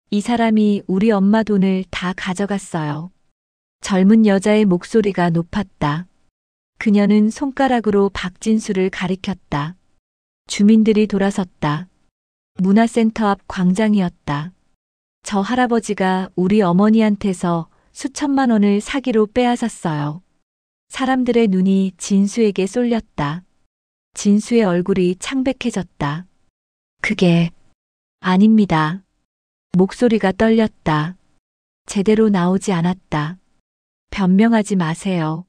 이 사람이 우리 엄마 돈을 다 가져갔어요. 젊은 여자의 목소리가 높았다. 그녀는 손가락으로 박진수를 가리켰다. 주민들이 돌아섰다. 문화센터 앞 광장이었다. 저 할아버지가 우리 어머니한테서 수천만 원을 사기로 빼앗았어요. 사람들의 눈이 진수에게 쏠렸다. 진수의 얼굴이 창백해졌다. 그게 아닙니다. 목소리가 떨렸다. 제대로 나오지 않았다. 변명하지 마세요.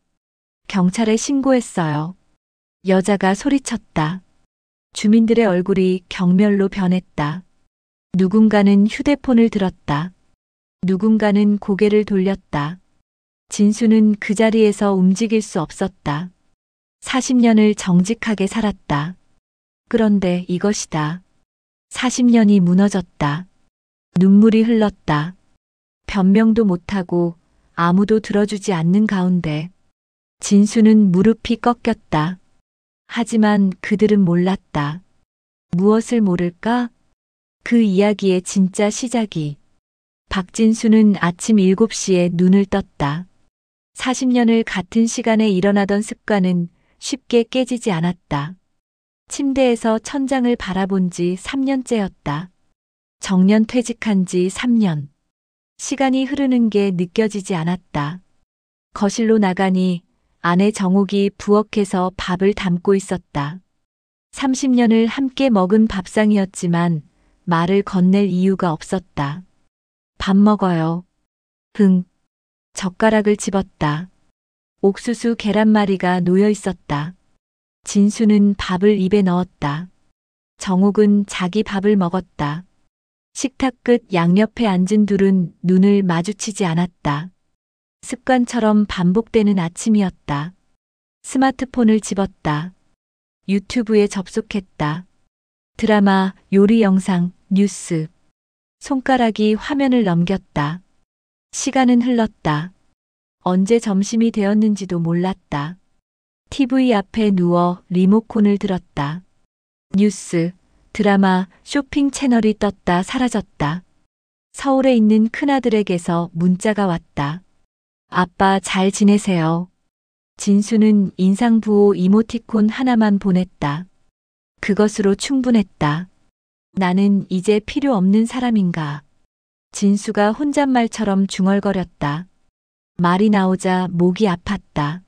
경찰에 신고했어요. 여자가 소리쳤다. 주민들의 얼굴이 경멸로 변했다. 누군가는 휴대폰을 들었다. 누군가는 고개를 돌렸다. 진수는 그 자리에서 움직일 수 없었다. 40년을 정직하게 살았다. 그런데 이것이다. 40년이 무너졌다. 눈물이 흘렀다. 변명도 못하고 아무도 들어주지 않는 가운데 진수는 무릎이 꺾였다. 하지만 그들은 몰랐다. 무엇을 모를까? 그 이야기의 진짜 시작이. 박진수는 아침 7시에 눈을 떴다. 40년을 같은 시간에 일어나던 습관은 쉽게 깨지지 않았다. 침대에서 천장을 바라본 지 3년째였다. 정년 퇴직한 지 3년. 시간이 흐르는 게 느껴지지 않았다. 거실로 나가니 아내 정옥이 부엌에서 밥을 담고 있었다. 30년을 함께 먹은 밥상이었지만 말을 건넬 이유가 없었다. 밥 먹어요. 흥. 젓가락을 집었다. 옥수수 계란말이가 놓여 있었다. 진수는 밥을 입에 넣었다. 정옥은 자기 밥을 먹었다. 식탁 끝 양옆에 앉은 둘은 눈을 마주치지 않았다. 습관처럼 반복되는 아침이었다. 스마트폰을 집었다. 유튜브에 접속했다. 드라마, 요리 영상, 뉴스. 손가락이 화면을 넘겼다. 시간은 흘렀다. 언제 점심이 되었는지도 몰랐다. TV 앞에 누워 리모컨을 들었다. 뉴스, 드라마, 쇼핑 채널이 떴다 사라졌다. 서울에 있는 큰아들에게서 문자가 왔다. 아빠 잘 지내세요. 진수는 인상부호 이모티콘 하나만 보냈다. 그것으로 충분했다. 나는 이제 필요 없는 사람인가. 진수가 혼잣말처럼 중얼거렸다. 말이 나오자 목이 아팠다.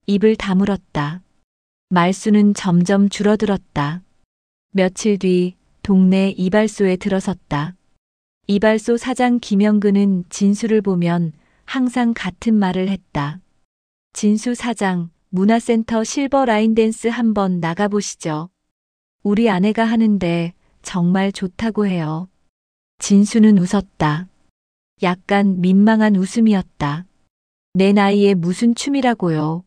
입을 다물었다. 말수는 점점 줄어들었다. 며칠 뒤 동네 이발소에 들어섰다. 이발소 사장 김영근은 진수를 보면 항상 같은 말을 했다. 진수 사장, 문화센터 실버 라인 댄스 한번 나가보시죠. 우리 아내가 하는데 정말 좋다고 해요. 진수는 웃었다. 약간 민망한 웃음이었다. 내 나이에 무슨 춤이라고요.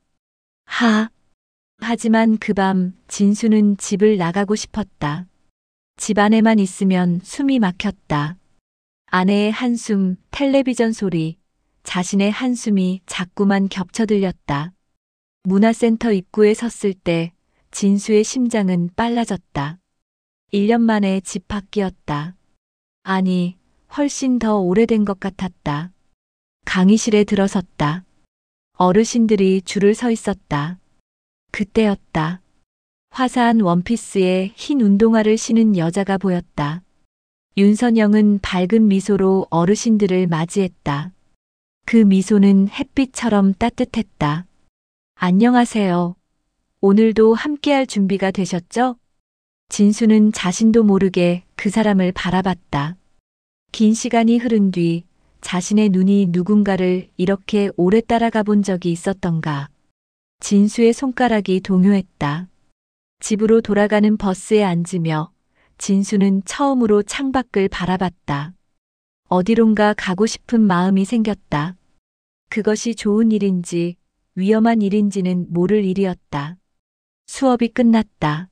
하지만 그 밤 진수는 집을 나가고 싶었다. 집 안에만 있으면 숨이 막혔다. 아내의 한숨, 텔레비전 소리, 자신의 한숨이 자꾸만 겹쳐 들렸다. 문화센터 입구에 섰을 때 진수의 심장은 빨라졌다. 1년 만에 집 바뀌었다. 아니, 훨씬 더 오래된 것 같았다. 강의실에 들어섰다. 어르신들이 줄을 서 있었다. 그때였다. 화사한 원피스에 흰 운동화를 신은 여자가 보였다. 윤선영은 밝은 미소로 어르신들을 맞이했다. 그 미소는 햇빛처럼 따뜻했다. 안녕하세요. 오늘도 함께할 준비가 되셨죠? 진수는 자신도 모르게 그 사람을 바라봤다. 긴 시간이 흐른 뒤 자신의 눈이 누군가를 이렇게 오래 따라가 본 적이 있었던가. 진수의 손가락이 동요했다. 집으로 돌아가는 버스에 앉으며 진수는 처음으로 창밖을 바라봤다. 어디론가 가고 싶은 마음이 생겼다. 그것이 좋은 일인지 위험한 일인지는 모를 일이었다. 수업이 끝났다.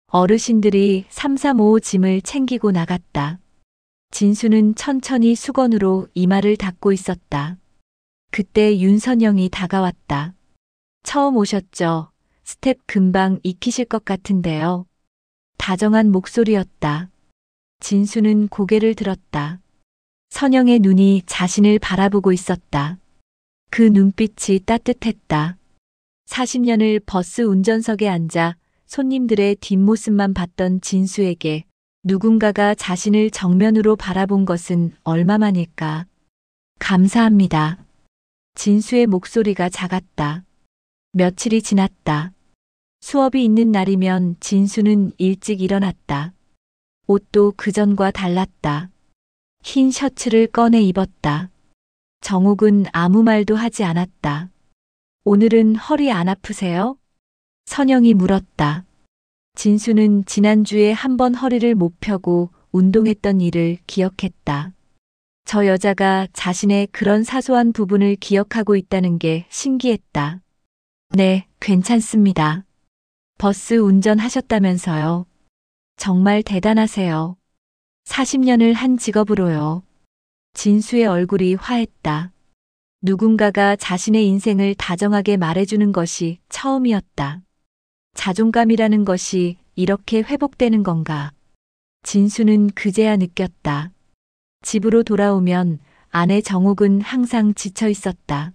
어르신들이 335 짐을 챙기고 나갔다. 진수는 천천히 수건으로 이마를 닦고 있었다. 그때 윤선영이 다가왔다. 처음 오셨죠? 스텝 금방 익히실 것 같은데요. 다정한 목소리였다. 진수는 고개를 들었다. 선영의 눈이 자신을 바라보고 있었다. 그 눈빛이 따뜻했다. 40년을 버스 운전석에 앉아 손님들의 뒷모습만 봤던 진수에게 누군가가 자신을 정면으로 바라본 것은 얼마만일까. 감사합니다. 진수의 목소리가 작았다. 며칠이 지났다. 수업이 있는 날이면 진수는 일찍 일어났다. 옷도 그전과 달랐다. 흰 셔츠를 꺼내 입었다. 정옥은 아무 말도 하지 않았다. 오늘은 허리 안 아프세요? 선영이 물었다. 진수는 지난주에 한 번 허리를 못 펴고 운동했던 일을 기억했다. 저 여자가 자신의 그런 사소한 부분을 기억하고 있다는 게 신기했다. 네, 괜찮습니다. 버스 운전하셨다면서요. 정말 대단하세요. 40년을 한 직업으로요. 진수의 얼굴이 화했다. 누군가가 자신의 인생을 다정하게 말해주는 것이 처음이었다. 자존감이라는 것이 이렇게 회복되는 건가. 진수는 그제야 느꼈다. 집으로 돌아오면 아내 정옥은 항상 지쳐 있었다.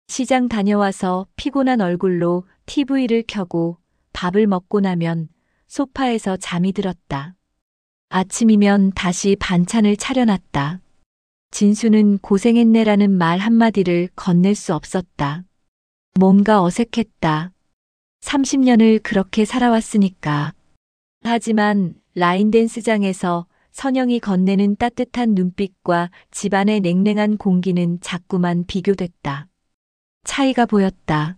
시장 다녀와서 피곤한 얼굴로 TV를 켜고 밥을 먹고 나면 소파에서 잠이 들었다. 아침이면 다시 반찬을 차려놨다. 진수는 고생했네라는 말 한마디를 건넬 수 없었다. 뭔가 어색했다. 30년을 그렇게 살아왔으니까. 하지만 라인댄스장에서 선영이 건네는 따뜻한 눈빛과 집안의 냉랭한 공기는 자꾸만 비교됐다. 차이가 보였다.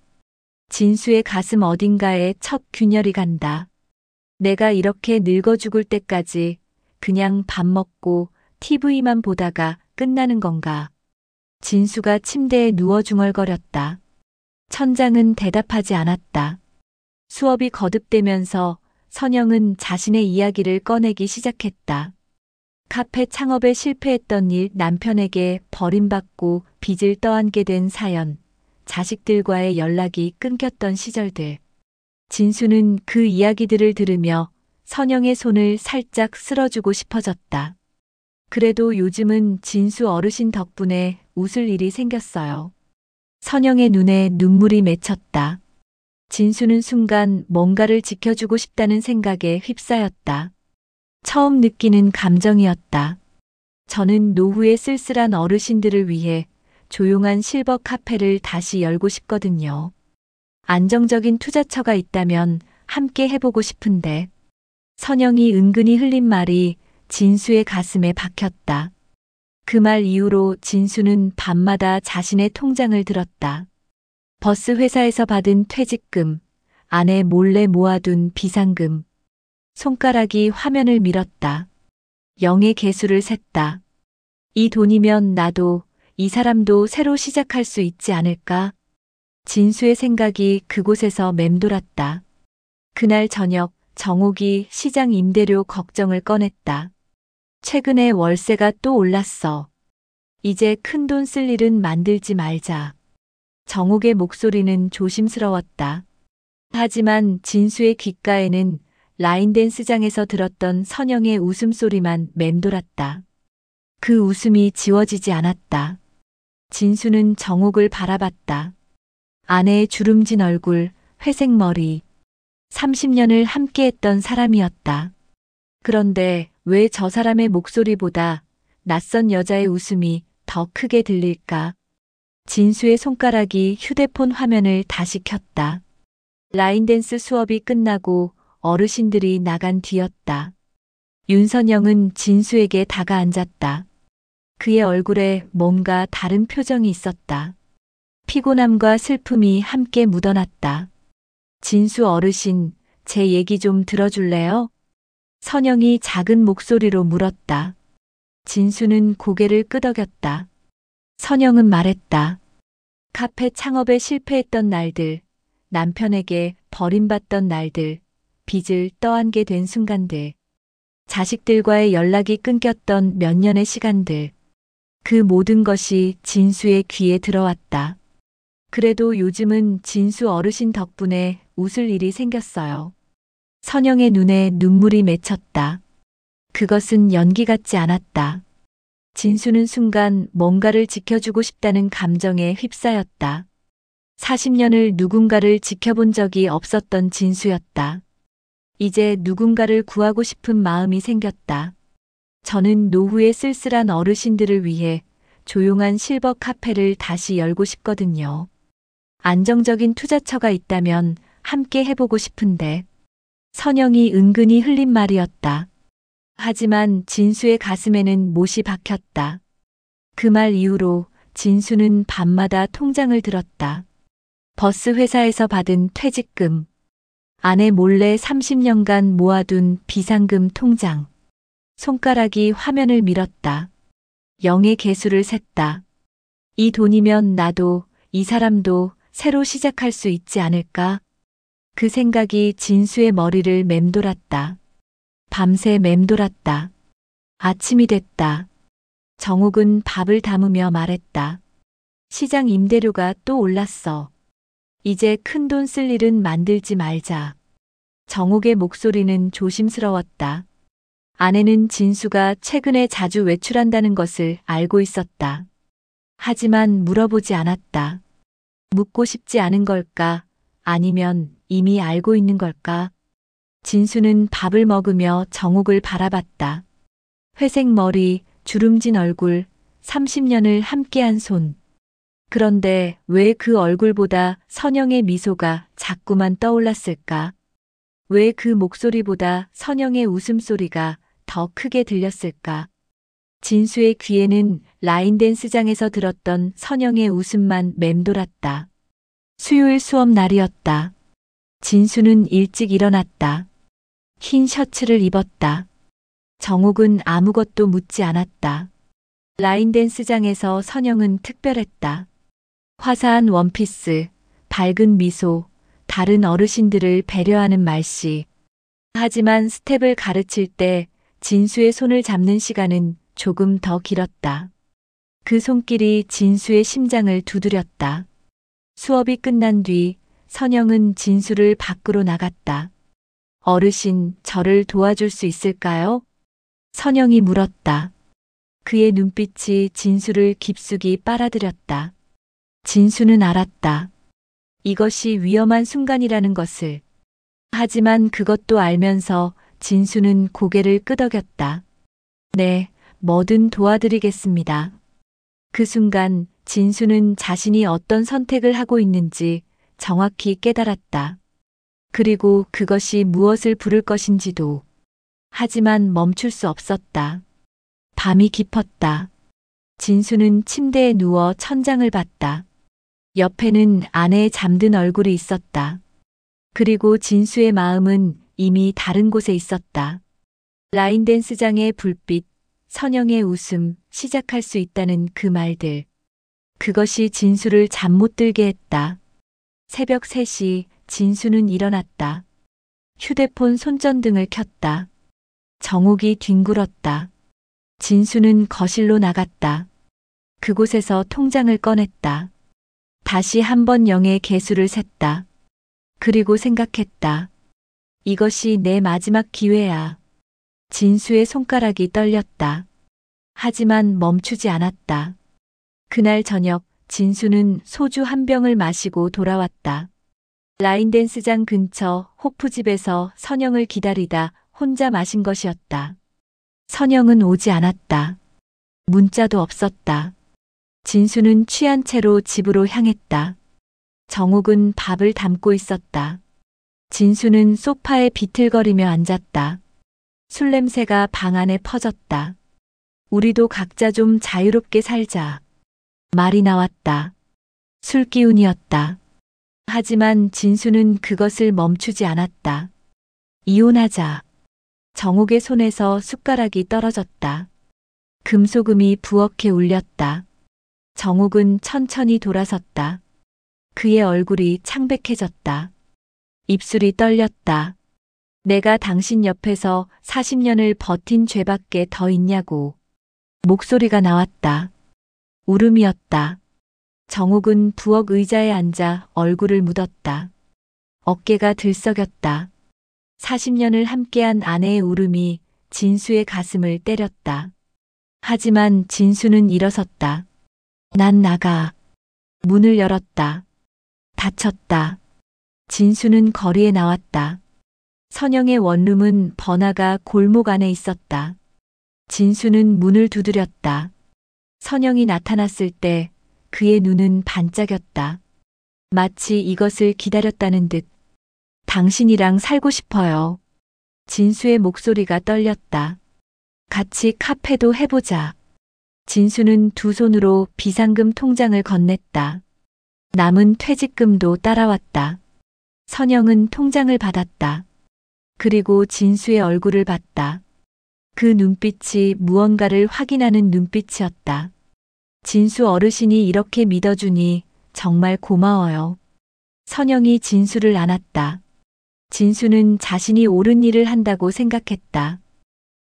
진수의 가슴 어딘가에 첫 균열이 간다. 내가 이렇게 늙어 죽을 때까지 그냥 밥 먹고 TV만 보다가 끝나는 건가. 진수가 침대에 누워 중얼거렸다. 천장은 대답하지 않았다. 수업이 거듭되면서 선영은 자신의 이야기를 꺼내기 시작했다. 카페 창업에 실패했던 일, 남편에게 버림받고 빚을 떠안게 된 사연, 자식들과의 연락이 끊겼던 시절들. 진수는 그 이야기들을 들으며 선영의 손을 살짝 쓸어주고 싶어졌다. 그래도 요즘은 진수 어르신 덕분에 웃을 일이 생겼어요. 선영의 눈에 눈물이 맺혔다. 진수는 순간 뭔가를 지켜주고 싶다는 생각에 휩싸였다. 처음 느끼는 감정이었다. 저는 노후의 쓸쓸한 어르신들을 위해 조용한 실버 카페를 다시 열고 싶거든요. 안정적인 투자처가 있다면 함께 해보고 싶은데. 선영이 은근히 흘린 말이 진수의 가슴에 박혔다. 그 말 이후로 진수는 밤마다 자신의 통장을 들었다. 버스 회사에서 받은 퇴직금, 아내 몰래 모아둔 비상금. 손가락이 화면을 밀었다. 0의 개수를 셌다. 이 돈이면 나도, 이 사람도 새로 시작할 수 있지 않을까? 진수의 생각이 그곳에서 맴돌았다. 그날 저녁 정옥이 시장 임대료 걱정을 꺼냈다. 최근에 월세가 또 올랐어. 이제 큰돈 쓸 일은 만들지 말자. 정옥의 목소리는 조심스러웠다. 하지만 진수의 귓가에는 라인댄스장에서 들었던 선영의 웃음소리만 맴돌았다. 그 웃음이 지워지지 않았다. 진수는 정옥을 바라봤다. 아내의 주름진 얼굴, 회색 머리. 30년을 함께했던 사람이었다. 그런데 왜 저 사람의 목소리보다 낯선 여자의 웃음이 더 크게 들릴까? 진수의 손가락이 휴대폰 화면을 다시 켰다. 라인댄스 수업이 끝나고 어르신들이 나간 뒤였다. 윤선영은 진수에게 다가앉았다. 그의 얼굴에 뭔가 다른 표정이 있었다. 피곤함과 슬픔이 함께 묻어났다. 진수 어르신, 제 얘기 좀 들어줄래요? 선영이 작은 목소리로 물었다. 진수는 고개를 끄덕였다. 선영은 말했다. 카페 창업에 실패했던 날들, 남편에게 버림받던 날들, 빚을 떠안게 된 순간들, 자식들과의 연락이 끊겼던 몇 년의 시간들. 그 모든 것이 진수의 귀에 들어왔다. 그래도 요즘은 진수 어르신 덕분에 웃을 일이 생겼어요. 선영의 눈에 눈물이 맺혔다. 그것은 연기 같지 않았다. 진수는 순간 뭔가를 지켜주고 싶다는 감정에 휩싸였다. 40년을 누군가를 지켜본 적이 없었던 진수였다. 이제 누군가를 구하고 싶은 마음이 생겼다. 저는 노후의 쓸쓸한 어르신들을 위해 조용한 실버 카페를 다시 열고 싶거든요. 안정적인 투자처가 있다면 함께 해보고 싶은데. 선영이 은근히 흘린 말이었다. 하지만 진수의 가슴에는 못이 박혔다. 그 말 이후로 진수는 밤마다 통장을 들었다. 버스 회사에서 받은 퇴직금, 아내 몰래 30년간 모아둔 비상금 통장. 손가락이 화면을 밀었다. 0의 개수를 셌다. 이 돈이면 나도, 이 사람도 새로 시작할 수 있지 않을까? 그 생각이 진수의 머리를 맴돌았다. 밤새 맴돌았다. 아침이 됐다. 정옥은 밥을 담으며 말했다. 시장 임대료가 또 올랐어. 이제 큰돈 쓸 일은 만들지 말자. 정옥의 목소리는 조심스러웠다. 아내는 진수가 최근에 자주 외출한다는 것을 알고 있었다. 하지만 물어보지 않았다. 묻고 싶지 않은 걸까? 아니면 이미 알고 있는 걸까? 진수는 밥을 먹으며 정옥을 바라봤다. 회색 머리, 주름진 얼굴, 30년을 함께한 손. 그런데 왜 그 얼굴보다 선영의 미소가 자꾸만 떠올랐을까? 왜 그 목소리보다 선영의 웃음소리가 더 크게 들렸을까? 진수의 귀에는 라인댄스장에서 들었던 선영의 웃음만 맴돌았다. 수요일 수업 날이었다. 진수는 일찍 일어났다. 흰 셔츠를 입었다. 정옥은 아무것도 묻지 않았다. 라인댄스장에서 선영은 특별했다. 화사한 원피스, 밝은 미소, 다른 어르신들을 배려하는 말씨. 하지만 스텝을 가르칠 때 진수의 손을 잡는 시간은 조금 더 길었다. 그 손길이 진수의 심장을 두드렸다. 수업이 끝난 뒤 선영은 진수를 밖으로 나갔다. 어르신, 저를 도와줄 수 있을까요? 선영이 물었다. 그의 눈빛이 진수를 깊숙이 빨아들였다. 진수는 알았다. 이것이 위험한 순간이라는 것을. 하지만 그것도 알면서 진수는 고개를 끄덕였다. 네, 뭐든 도와드리겠습니다. 그 순간 진수는 자신이 어떤 선택을 하고 있는지 정확히 깨달았다. 그리고 그것이 무엇을 부를 것인지도. 하지만 멈출 수 없었다. 밤이 깊었다. 진수는 침대에 누워 천장을 봤다. 옆에는 아내의 잠든 얼굴이 있었다. 그리고 진수의 마음은 이미 다른 곳에 있었다. 라인댄스장의 불빛, 선영의 웃음, 시작할 수 있다는 그 말들. 그것이 진수를 잠 못 들게 했다. 새벽 3시 진수는 일어났다. 휴대폰 손전등을 켰다. 정옥이 뒹굴었다. 진수는 거실로 나갔다. 그곳에서 통장을 꺼냈다. 다시 한 번 0의 개수를 셌다. 그리고 생각했다. 이것이 내 마지막 기회야. 진수의 손가락이 떨렸다. 하지만 멈추지 않았다. 그날 저녁 진수는 소주 한 병을 마시고 돌아왔다. 라인댄스장 근처 호프집에서 선영을 기다리다 혼자 마신 것이었다. 선영은 오지 않았다. 문자도 없었다. 진수는 취한 채로 집으로 향했다. 정옥은 밥을 담고 있었다. 진수는 소파에 비틀거리며 앉았다. 술 냄새가 방 안에 퍼졌다. 우리도 각자 좀 자유롭게 살자. 말이 나왔다. 술 기운이었다. 하지만 진수는 그것을 멈추지 않았다. 이혼하자. 정옥의 손에서 숟가락이 떨어졌다. 금소금이 부엌에 울렸다. 정옥은 천천히 돌아섰다. 그의 얼굴이 창백해졌다. 입술이 떨렸다. 내가 당신 옆에서 40년을 버틴 죄밖에 더 있냐고. 목소리가 나왔다. 울음이었다. 정옥은 부엌 의자에 앉아 얼굴을 묻었다. 어깨가 들썩였다. 40년을 함께한 아내의 울음이 진수의 가슴을 때렸다. 하지만 진수는 일어섰다. 난 나가. 문을 열었다. 닫혔다. 진수는 거리에 나왔다. 선영의 원룸은 번화가 골목 안에 있었다. 진수는 문을 두드렸다. 선영이 나타났을 때 그의 눈은 반짝였다. 마치 이것을 기다렸다는 듯. 당신이랑 살고 싶어요. 진수의 목소리가 떨렸다. 같이 카페도 해보자. 진수는 두 손으로 비상금 통장을 건넸다. 남은 퇴직금도 따라왔다. 선영은 통장을 받았다. 그리고 진수의 얼굴을 봤다. 그 눈빛이 무언가를 확인하는 눈빛이었다. 진수 어르신이 이렇게 믿어주니 정말 고마워요. 선영이 진수를 안았다. 진수는 자신이 옳은 일을 한다고 생각했다.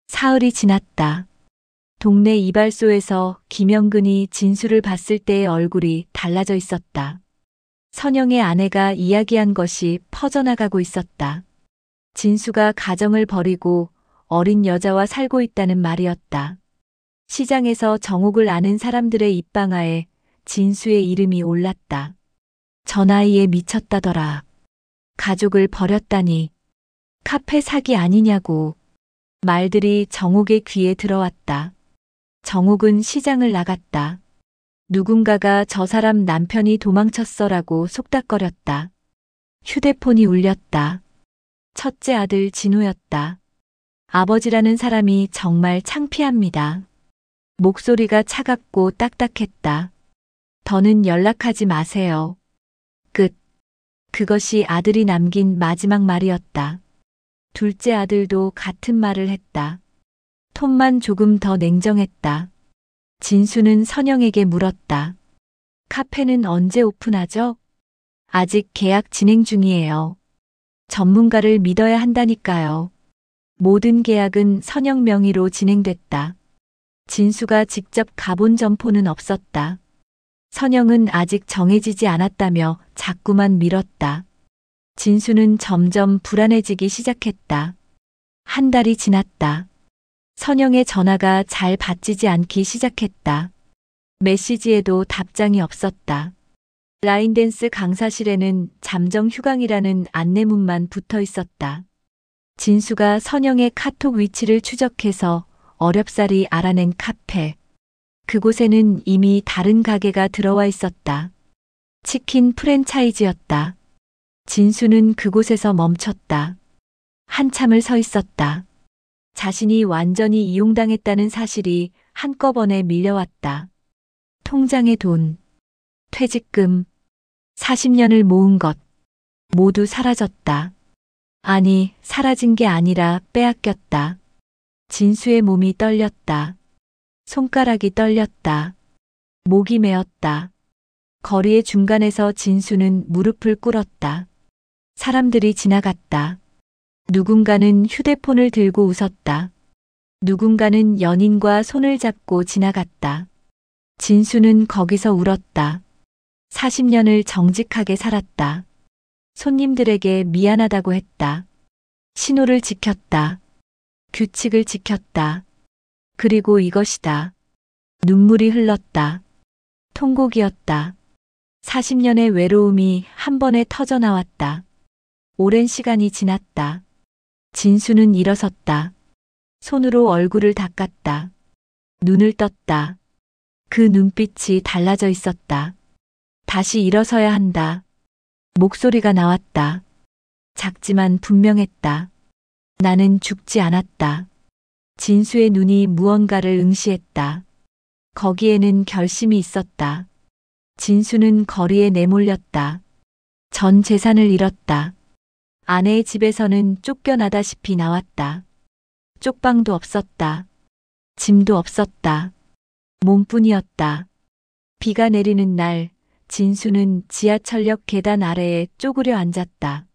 사흘이 지났다. 동네 이발소에서 김영근이 진수를 봤을 때의 얼굴이 달라져 있었다. 선영의 아내가 이야기한 것이 퍼져나가고 있었다. 진수가 가정을 버리고 어린 여자와 살고 있다는 말이었다. 시장에서 정옥을 아는 사람들의 입방아에 진수의 이름이 올랐다. 저 나이에 미쳤다더라. 가족을 버렸다니. 카페 사기 아니냐고. 말들이 정옥의 귀에 들어왔다. 정옥은 시장을 나갔다. 누군가가 저 사람 남편이 도망쳤어라고 속닥거렸다. 휴대폰이 울렸다. 첫째 아들 진우였다. 아버지라는 사람이 정말 창피합니다. 목소리가 차갑고 딱딱했다. 더는 연락하지 마세요. 끝. 그것이 아들이 남긴 마지막 말이었다. 둘째 아들도 같은 말을 했다. 톤만 조금 더 냉정했다. 진수는 선영에게 물었다. 카페는 언제 오픈하죠? 아직 계약 진행 중이에요. 전문가를 믿어야 한다니까요. 모든 계약은 선영 명의로 진행됐다. 진수가 직접 가본 점포는 없었다. 선영은 아직 정해지지 않았다며 자꾸만 미뤘다. 진수는 점점 불안해지기 시작했다. 한 달이 지났다. 선영의 전화가 잘 받지지 않기 시작했다. 메시지에도 답장이 없었다. 라인댄스 강사실에는 잠정 휴강이라는 안내문만 붙어 있었다. 진수가 선영의 카톡 위치를 추적해서 어렵사리 알아낸 카페. 그곳에는 이미 다른 가게가 들어와 있었다. 치킨 프랜차이즈였다. 진수는 그곳에서 멈췄다. 한참을 서 있었다. 자신이 완전히 이용당했다는 사실이 한꺼번에 밀려왔다. 통장의 돈, 퇴직금, 40년을 모은 것, 모두 사라졌다. 아니, 사라진 게 아니라 빼앗겼다. 진수의 몸이 떨렸다. 손가락이 떨렸다. 목이 메었다. 거리의 중간에서 진수는 무릎을 꿇었다. 사람들이 지나갔다. 누군가는 휴대폰을 들고 웃었다. 누군가는 연인과 손을 잡고 지나갔다. 진수는 거기서 울었다. 40년을 정직하게 살았다. 손님들에게 미안하다고 했다. 신호를 지켰다. 규칙을 지켰다. 그리고 이것이다. 눈물이 흘렀다. 통곡이었다. 40년의 외로움이 한 번에 터져 나왔다. 오랜 시간이 지났다. 진수는 일어섰다. 손으로 얼굴을 닦았다. 눈을 떴다. 그 눈빛이 달라져 있었다. 다시 일어서야 한다. 목소리가 나왔다. 작지만 분명했다. 나는 죽지 않았다. 진수의 눈이 무언가를 응시했다. 거기에는 결심이 있었다. 진수는 거리에 내몰렸다. 전 재산을 잃었다. 아내의 집에서는 쫓겨나다시피 나왔다. 쪽방도 없었다. 짐도 없었다. 몸뿐이었다. 비가 내리는 날, 진수는 지하철역 계단 아래에 쪼그려 앉았다.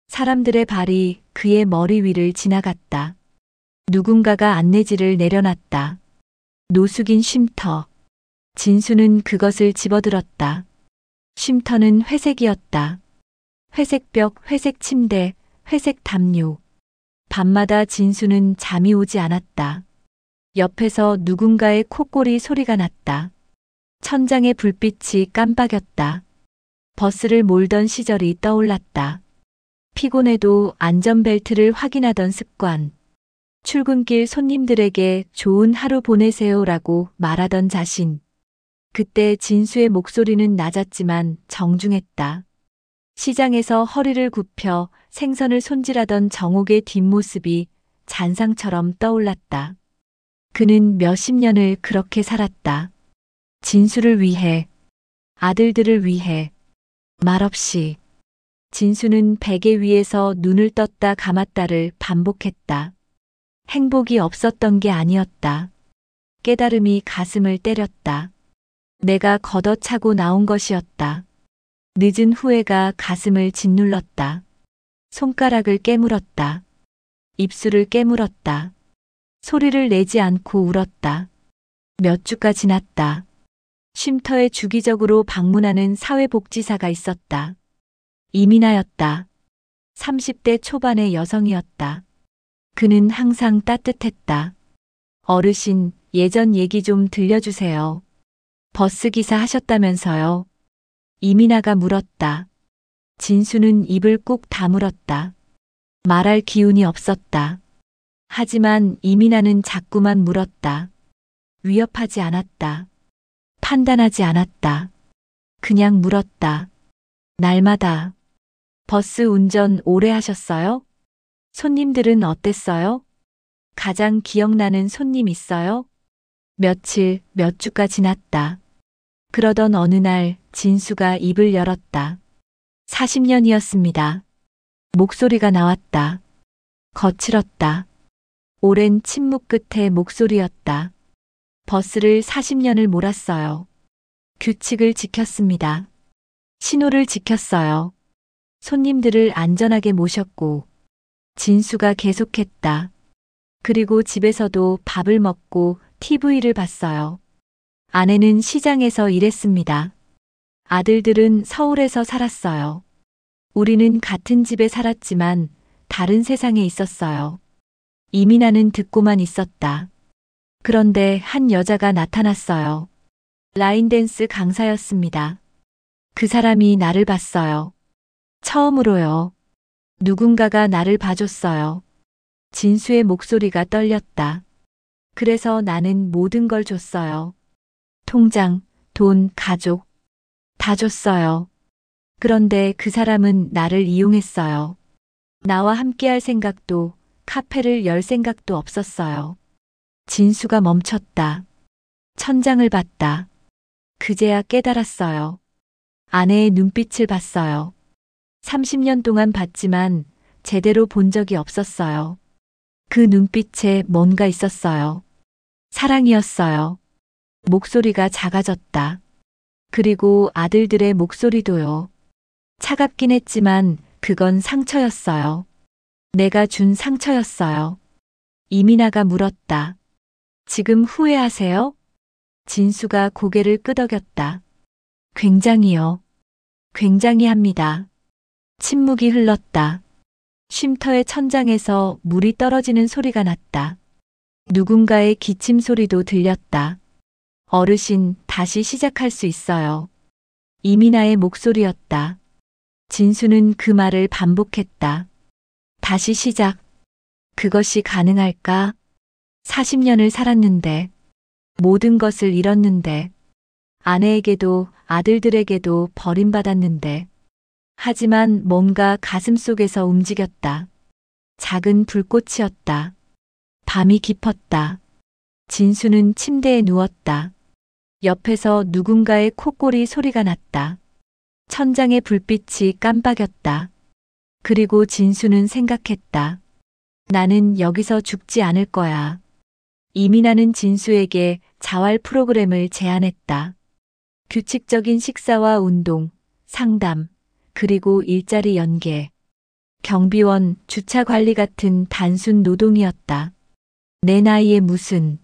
사람들의 발이 그의 머리 위를 지나갔다. 누군가가 안내지를 내려놨다. 노숙인 쉼터. 진수는 그것을 집어들었다. 쉼터는 회색이었다. 회색 벽, 회색 침대, 회색 담요. 밤마다 진수는 잠이 오지 않았다. 옆에서 누군가의 콧꼬리 소리가 났다. 천장의 불빛이 깜빡였다. 버스를 몰던 시절이 떠올랐다. 피곤해도 안전벨트를 확인하던 습관. 출근길 손님들에게 좋은 하루 보내세요라고 말하던 자신. 그때 진수의 목소리는 낮았지만 정중했다. 시장에서 허리를 굽혀 생선을 손질하던 정옥의 뒷모습이 잔상처럼 떠올랐다. 그는 몇십 년을 그렇게 살았다. 진수를 위해, 아들들을 위해, 말없이. 진수는 베개 위에서 눈을 떴다 감았다를 반복했다. 행복이 없었던 게 아니었다. 깨달음이 가슴을 때렸다. 내가 걷어차고 나온 것이었다. 늦은 후회가 가슴을 짓눌렀다. 손가락을 깨물었다. 입술을 깨물었다. 소리를 내지 않고 울었다. 몇 주가 지났다. 쉼터에 주기적으로 방문하는 사회복지사가 있었다. 이민아였다. 30대 초반의 여성이었다. 그는 항상 따뜻했다. 어르신, 예전 얘기 좀 들려주세요. 버스기사 하셨다면서요. 이민아가 물었다. 진수는 입을 꾹 다물었다. 말할 기운이 없었다. 하지만 이민아는 자꾸만 물었다. 위협하지 않았다. 판단하지 않았다. 그냥 물었다. 날마다. 버스 운전 오래 하셨어요? 손님들은 어땠어요? 가장 기억나는 손님 있어요? 며칠, 몇 주가 지났다. 그러던 어느 날 진수가 입을 열었다. 40년이었습니다. 목소리가 나왔다. 거칠었다. 오랜 침묵 끝에 목소리였다. 버스를 40년을 몰았어요. 규칙을 지켰습니다. 신호를 지켰어요. 손님들을 안전하게 모셨고. 진수가 계속했다. 그리고 집에서도 밥을 먹고 TV를 봤어요. 아내는 시장에서 일했습니다. 아들들은 서울에서 살았어요. 우리는 같은 집에 살았지만 다른 세상에 있었어요. 이민아는 듣고만 있었다. 그런데 한 여자가 나타났어요. 라인댄스 강사였습니다. 그 사람이 나를 봤어요. 처음으로요. 누군가가 나를 봐줬어요. 진수의 목소리가 떨렸다. 그래서 나는 모든 걸 줬어요. 통장, 돈, 가족. 다 줬어요. 그런데 그 사람은 나를 이용했어요. 나와 함께할 생각도, 카페를 열 생각도 없었어요. 진수가 멈췄다. 천장을 봤다. 그제야 깨달았어요. 아내의 눈빛을 봤어요. 30년 동안 봤지만 제대로 본 적이 없었어요. 그 눈빛에 뭔가 있었어요. 사랑이었어요. 목소리가 작아졌다. 그리고 아들들의 목소리도요. 차갑긴 했지만 그건 상처였어요. 내가 준 상처였어요. 이민아가 물었다. 지금 후회하세요? 진수가 고개를 끄덕였다. 굉장히요. 굉장히 합니다. 침묵이 흘렀다. 쉼터의 천장에서 물이 떨어지는 소리가 났다. 누군가의 기침 소리도 들렸다. 어르신, 다시 시작할 수 있어요. 이민아의 목소리였다. 진수는 그 말을 반복했다. 다시 시작. 그것이 가능할까? 40년을 살았는데, 모든 것을 잃었는데, 아내에게도 아들들에게도 버림받았는데, 하지만 뭔가 가슴속에서 움직였다. 작은 불꽃이었다. 밤이 깊었다. 진수는 침대에 누웠다. 옆에서 누군가의 콧꼬리 소리가 났다. 천장의 불빛이 깜빡였다. 그리고 진수는 생각했다. 나는 여기서 죽지 않을 거야. 이민아는 진수에게 자활 프로그램을 제안했다. 규칙적인 식사와 운동, 상담, 그리고 일자리 연계. 경비원, 주차 관리 같은 단순 노동이었다. 내 나이에 무슨.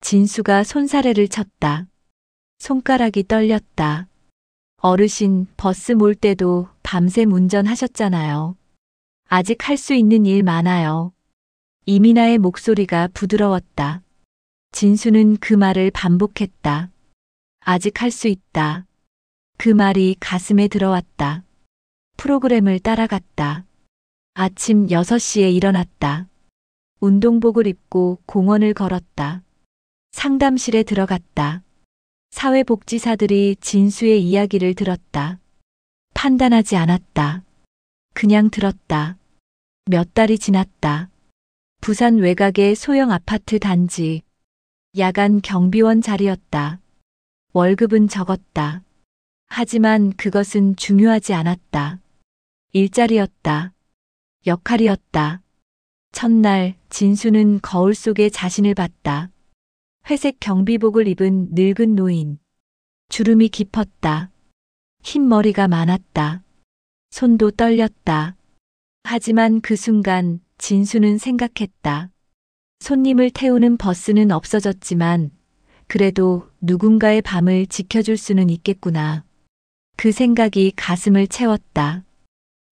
진수가 손사래를 쳤다. 손가락이 떨렸다. 어르신, 버스 몰 때도 밤샘 운전하셨잖아요. 아직 할 수 있는 일 많아요. 이민아의 목소리가 부드러웠다. 진수는 그 말을 반복했다. 아직 할 수 있다. 그 말이 가슴에 들어왔다. 프로그램을 따라갔다. 아침 6시에 일어났다. 운동복을 입고 공원을 걸었다. 상담실에 들어갔다. 사회복지사들이 진수의 이야기를 들었다. 판단하지 않았다. 그냥 들었다. 몇 달이 지났다. 부산 외곽의 소형 아파트 단지. 야간 경비원 자리였다. 월급은 적었다. 하지만 그것은 중요하지 않았다. 일자리였다. 역할이었다. 첫날 진수는 거울 속에 자신을 봤다. 회색 경비복을 입은 늙은 노인. 주름이 깊었다. 흰 머리가 많았다. 손도 떨렸다. 하지만 그 순간 진수는 생각했다. 손님을 태우는 버스는 없어졌지만 그래도 누군가의 밤을 지켜줄 수는 있겠구나. 그 생각이 가슴을 채웠다.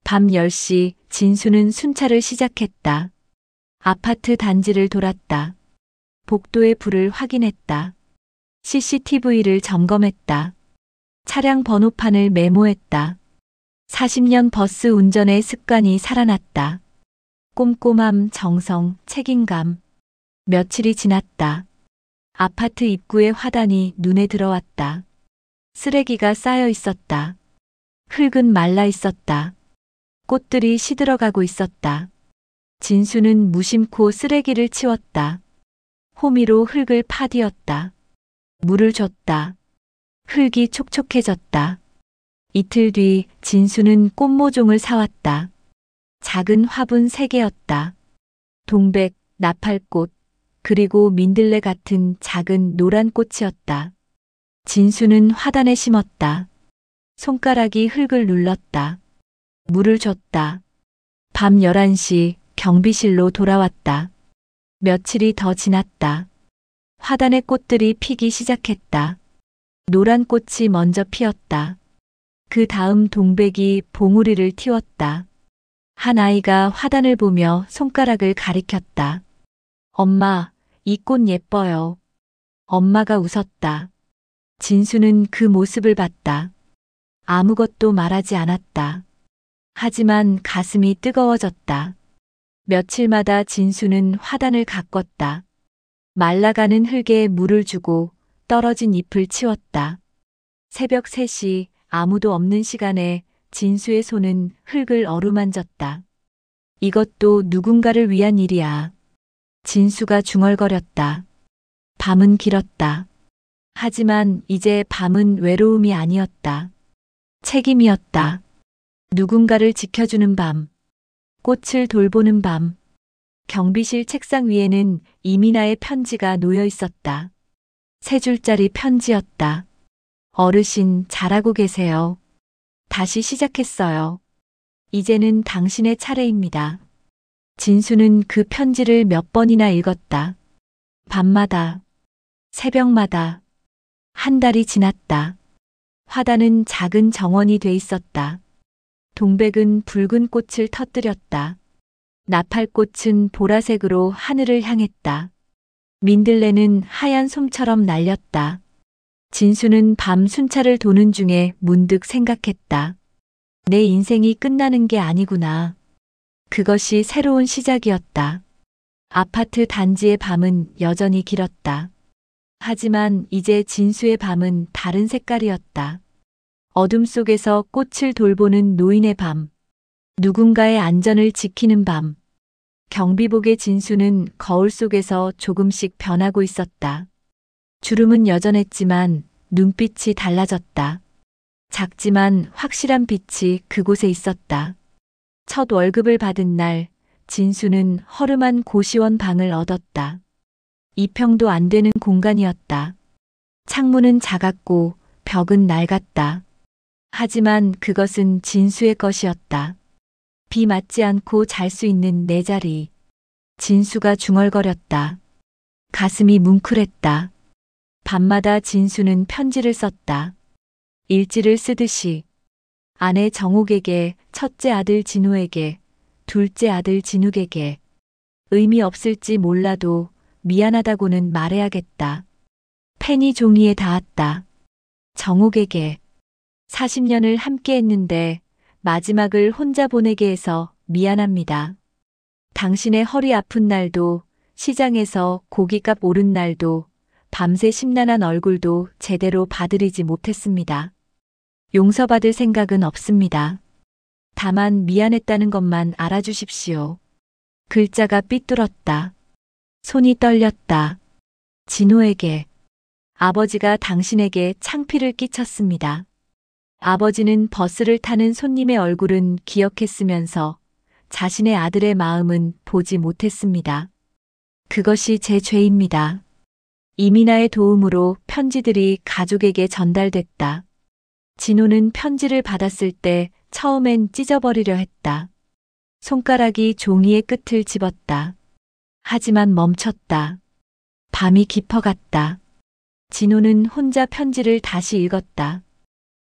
밤 10시 진수는 순찰을 시작했다. 아파트 단지를 돌았다. 복도의 불을 확인했다. CCTV를 점검했다. 차량 번호판을 메모했다. 40년 버스 운전의 습관이 살아났다. 꼼꼼함, 정성, 책임감. 며칠이 지났다. 아파트 입구의 화단이 눈에 들어왔다. 쓰레기가 쌓여 있었다. 흙은 말라 있었다. 꽃들이 시들어가고 있었다. 진수는 무심코 쓰레기를 치웠다. 호미로 흙을 파뒤었다. 물을 줬다. 흙이 촉촉해졌다. 이틀 뒤 진수는 꽃모종을 사왔다. 작은 화분 3개였다. 동백, 나팔꽃, 그리고 민들레 같은 작은 노란 꽃이었다. 진수는 화단에 심었다. 손가락이 흙을 눌렀다. 물을 줬다. 밤 11시 경비실로 돌아왔다. 며칠이 더 지났다. 화단의 꽃들이 피기 시작했다. 노란 꽃이 먼저 피었다. 그 다음 동백이 봉우리를 틔웠다. 한 아이가 화단을 보며 손가락을 가리켰다. 엄마, 이 꽃 예뻐요. 엄마가 웃었다. 진수는 그 모습을 봤다. 아무것도 말하지 않았다. 하지만 가슴이 뜨거워졌다. 며칠마다 진수는 화단을 가꿨다. 말라가는 흙에 물을 주고 떨어진 잎을 치웠다. 새벽 3시 아무도 없는 시간에 진수의 손은 흙을 어루만졌다. 이것도 누군가를 위한 일이야. 진수가 중얼거렸다. 밤은 길었다. 하지만 이제 밤은 외로움이 아니었다. 책임이었다. 누군가를 지켜주는 밤. 꽃을 돌보는 밤. 경비실 책상 위에는 이민아의 편지가 놓여 있었다. 3줄짜리 편지였다. 어르신, 잘하고 계세요. 다시 시작했어요. 이제는 당신의 차례입니다. 진수는 그 편지를 몇 번이나 읽었다. 밤마다, 새벽마다. 한 달이 지났다. 화단은 작은 정원이 돼 있었다. 동백은 붉은 꽃을 터뜨렸다. 나팔꽃은 보라색으로 하늘을 향했다. 민들레는 하얀 솜처럼 날렸다. 진수는 밤 순찰을 도는 중에 문득 생각했다. 내 인생이 끝나는 게 아니구나. 그것이 새로운 시작이었다. 아파트 단지의 밤은 여전히 길었다. 하지만 이제 진수의 밤은 다른 색깔이었다. 어둠 속에서 꽃을 돌보는 노인의 밤. 누군가의 안전을 지키는 밤. 경비복의 진수는 거울 속에서 조금씩 변하고 있었다. 주름은 여전했지만 눈빛이 달라졌다. 작지만 확실한 빛이 그곳에 있었다. 첫 월급을 받은 날, 진수는 허름한 고시원 방을 얻었다. 2평도 안 되는 공간이었다. 창문은 작았고 벽은 낡았다. 하지만 그것은 진수의 것이었다. 비 맞지 않고 잘 수 있는 내 자리. 진수가 중얼거렸다. 가슴이 뭉클했다. 밤마다 진수는 편지를 썼다. 일지를 쓰듯이. 아내 정옥에게, 첫째 아들 진우에게, 둘째 아들 진욱에게. 의미 없을지 몰라도 미안하다고는 말해야겠다. 펜이 종이에 닿았다. 정옥에게 40년을 함께 했는데 마지막을 혼자 보내게 해서 미안합니다. 당신의 허리 아픈 날도, 시장에서 고깃값 오른 날도, 밤새 심란한 얼굴도 제대로 봐드리지 못했습니다. 용서받을 생각은 없습니다. 다만 미안했다는 것만 알아주십시오. 글자가 삐뚤었다. 손이 떨렸다. 진호에게. 아버지가 당신에게 창피를 끼쳤습니다. 아버지는 버스를 타는 손님의 얼굴은 기억했으면서 자신의 아들의 마음은 보지 못했습니다. 그것이 제 죄입니다. 이민아의 도움으로 편지들이 가족에게 전달됐다. 진호는 편지를 받았을 때 처음엔 찢어버리려 했다. 손가락이 종이의 끝을 집었다. 하지만 멈췄다. 밤이 깊어갔다. 진호는 혼자 편지를 다시 읽었다.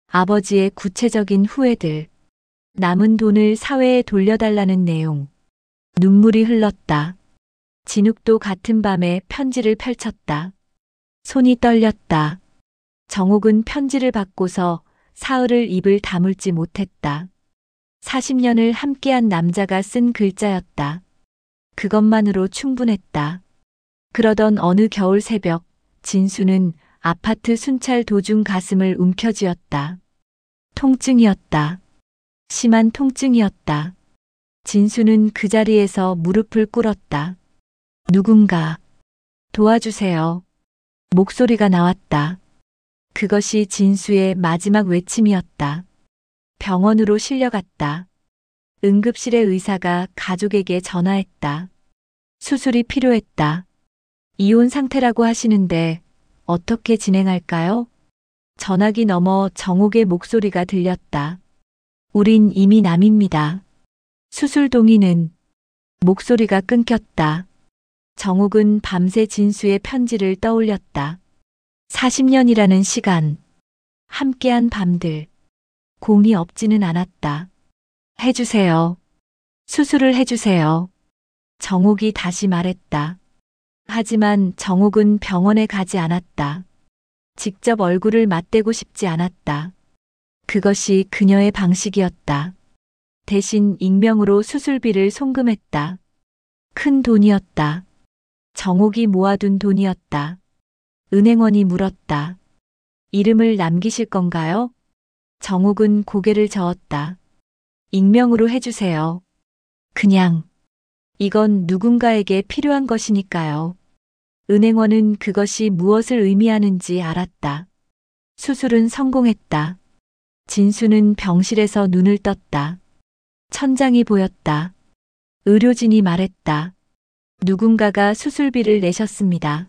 아버지의 구체적인 후회들, 남은 돈을 사회에 돌려달라는 내용. 눈물이 흘렀다. 진욱도 같은 밤에 편지를 펼쳤다. 손이 떨렸다. 정옥은 편지를 받고서 사흘을 입을 다물지 못했다. 40년을 함께한 남자가 쓴 글자였다. 그것만으로 충분했다. 그러던 어느 겨울 새벽, 진수는 아파트 순찰 도중 가슴을 움켜쥐었다. 통증이었다. 심한 통증이었다. 진수는 그 자리에서 무릎을 꿇었다. 누군가 도와주세요. 목소리가 나왔다. 그것이 진수의 마지막 외침이었다. 병원으로 실려갔다. 응급실의 의사가 가족에게 전화했다. 수술이 필요했다. 이혼 상태라고 하시는데 어떻게 진행할까요? 전화기 너머 정옥의 목소리가 들렸다. 우린 이미 남입니다. 수술 동의는. 목소리가 끊겼다. 정옥은 밤새 진수의 편지를 떠올렸다. 40년이라는 시간. 함께한 밤들. 공이 없지는 않았다. 해주세요. 수술을 해주세요. 정옥이 다시 말했다. 하지만 정옥은 병원에 가지 않았다. 직접 얼굴을 맞대고 싶지 않았다. 그것이 그녀의 방식이었다. 대신 익명으로 수술비를 송금했다. 큰 돈이었다. 정옥이 모아둔 돈이었다. 은행원이 물었다. 이름을 남기실 건가요? 정옥은 고개를 저었다. 익명으로 해주세요. 그냥. 이건 누군가에게 필요한 것이니까요. 은행원은 그것이 무엇을 의미하는지 알았다. 수술은 성공했다. 진수는 병실에서 눈을 떴다. 천장이 보였다. 의료진이 말했다. 누군가가 수술비를 내셨습니다.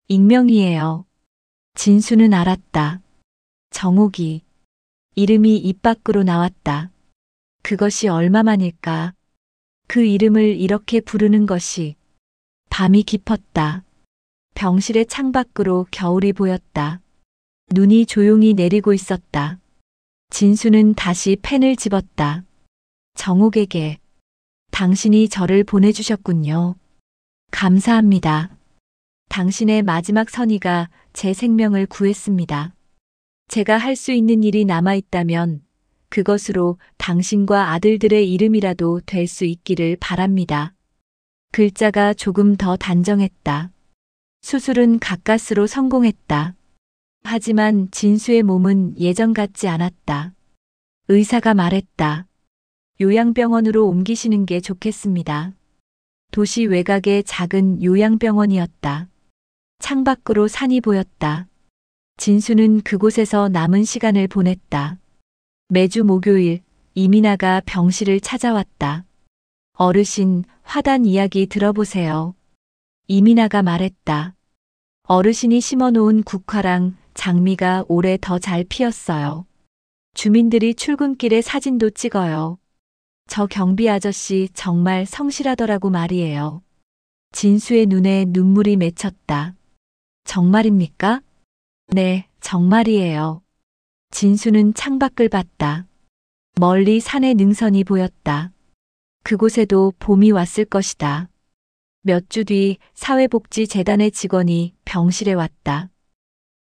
익명이에요. 진수는 알았다. 정옥이. 이름이 입 밖으로 나왔다. 그것이 얼마만일까? 그 이름을 이렇게 부르는 것이. 밤이 깊었다. 병실의 창밖으로 겨울이 보였다. 눈이 조용히 내리고 있었다. 진수는 다시 펜을 집었다. 정옥에게. 당신이 저를 보내주셨군요. 감사합니다. 당신의 마지막 선의가 제 생명을 구했습니다. 제가 할 수 있는 일이 남아있다면 그것으로 당신과 아들들의 이름이라도 될 수 있기를 바랍니다. 글자가 조금 더 단정했다. 수술은 가까스로 성공했다. 하지만 진수의 몸은 예전 같지 않았다. 의사가 말했다. 요양병원으로 옮기시는 게 좋겠습니다. 도시 외곽의 작은 요양병원이었다. 창밖으로 산이 보였다. 진수는 그곳에서 남은 시간을 보냈다. 매주 목요일 이민아가 병실을 찾아왔다. 어르신, 화단 이야기 들어보세요. 이민아가 말했다. 어르신이 심어놓은 국화랑 장미가 올해 더 잘 피었어요. 주민들이 출근길에 사진도 찍어요. 저 경비 아저씨 정말 성실하더라고 말이에요. 진수의 눈에 눈물이 맺혔다. 정말입니까? 네, 정말이에요. 진수는 창밖을 봤다. 멀리 산의 능선이 보였다. 그곳에도 봄이 왔을 것이다. 몇 주 뒤 사회복지재단의 직원이 병실에 왔다.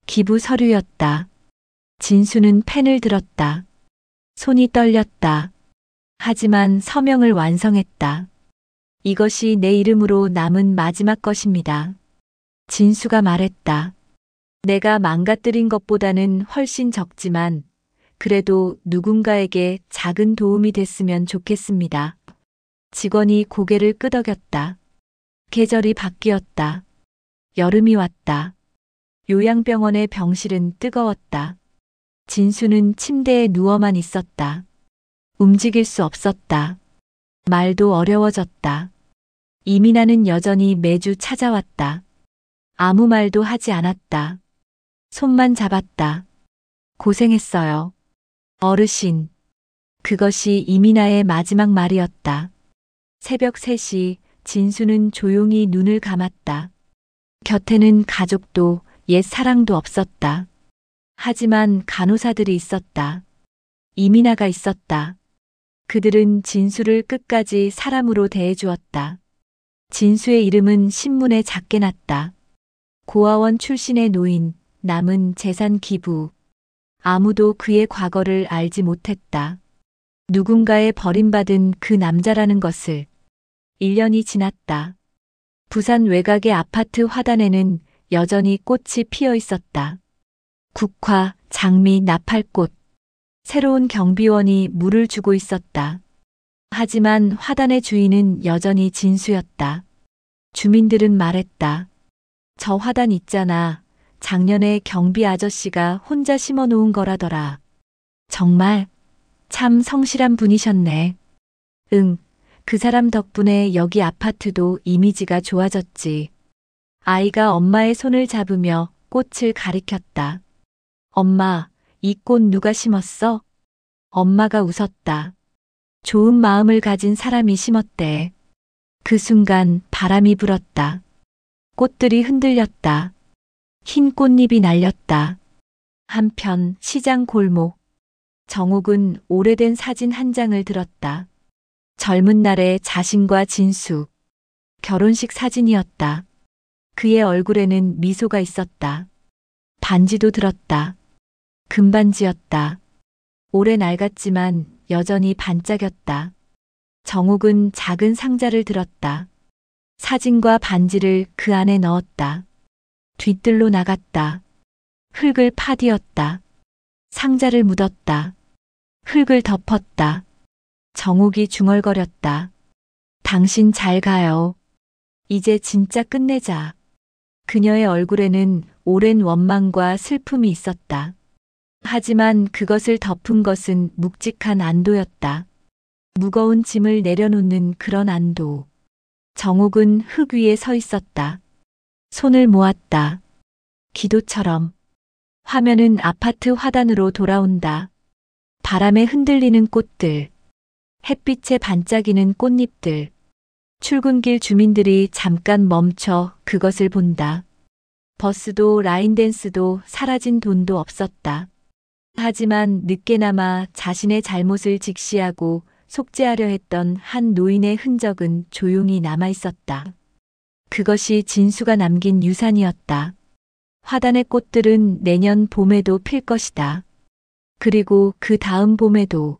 기부 서류였다. 진수는 펜을 들었다. 손이 떨렸다. 하지만 서명을 완성했다. 이것이 내 이름으로 남은 마지막 것입니다. 진수가 말했다. 내가 망가뜨린 것보다는 훨씬 적지만 그래도 누군가에게 작은 도움이 됐으면 좋겠습니다. 직원이 고개를 끄덕였다. 계절이 바뀌었다. 여름이 왔다. 요양병원의 병실은 뜨거웠다. 진수는 침대에 누워만 있었다. 움직일 수 없었다. 말도 어려워졌다. 이민아는 여전히 매주 찾아왔다. 아무 말도 하지 않았다. 손만 잡았다. 고생했어요. 어르신. 그것이 이민아의 마지막 말이었다. 새벽 3시 진수는 조용히 눈을 감았다. 곁에는 가족도 옛 사랑도 없었다. 하지만 간호사들이 있었다. 이민아가 있었다. 그들은 진수를 끝까지 사람으로 대해주었다. 진수의 이름은 신문에 작게 났다. 고아원 출신의 노인, 남은 재산 기부. 아무도 그의 과거를 알지 못했다. 누군가에 버림받은 그 남자라는 것을. 1년이 지났다. 부산 외곽의 아파트 화단에는 여전히 꽃이 피어 있었다. 국화, 장미, 나팔꽃. 새로운 경비원이 물을 주고 있었다. 하지만 화단의 주인은 여전히 진수였다. 주민들은 말했다. 저 화단 있잖아. 작년에 경비 아저씨가 혼자 심어놓은 거라더라. 정말 참 성실한 분이셨네. 응, 그 사람 덕분에 여기 아파트도 이미지가 좋아졌지. 아이가 엄마의 손을 잡으며 꽃을 가리켰다. 엄마, 이 꽃 누가 심었어? 엄마가 웃었다. 좋은 마음을 가진 사람이 심었대. 그 순간 바람이 불었다. 꽃들이 흔들렸다. 흰 꽃잎이 날렸다. 한편 시장 골목. 정옥은 오래된 사진 한 장을 들었다. 젊은 날의 자신과 진수. 결혼식 사진이었다. 그의 얼굴에는 미소가 있었다. 반지도 들었다. 금반지였다. 오래 낡았지만 여전히 반짝였다. 정옥은 작은 상자를 들었다. 사진과 반지를 그 안에 넣었다. 뒤뜰로 나갔다. 흙을 파디었다. 상자를 묻었다. 흙을 덮었다. 정옥이 중얼거렸다. 당신 잘 가요. 이제 진짜 끝내자. 그녀의 얼굴에는 오랜 원망과 슬픔이 있었다. 하지만 그것을 덮은 것은 묵직한 안도였다. 무거운 짐을 내려놓는 그런 안도. 정옥은 흙 위에 서 있었다. 손을 모았다. 기도처럼. 화면은 아파트 화단으로 돌아온다. 바람에 흔들리는 꽃들. 햇빛에 반짝이는 꽃잎들. 출근길 주민들이 잠깐 멈춰 그것을 본다. 버스도 라인댄스도 사라진 돈도 없었다. 하지만 늦게나마 자신의 잘못을 직시하고 속죄하려 했던 한 노인의 흔적은 조용히 남아 있었다. 그것이 진수가 남긴 유산이었다. 화단의 꽃들은 내년 봄에도 필 것이다. 그리고 그 다음 봄에도.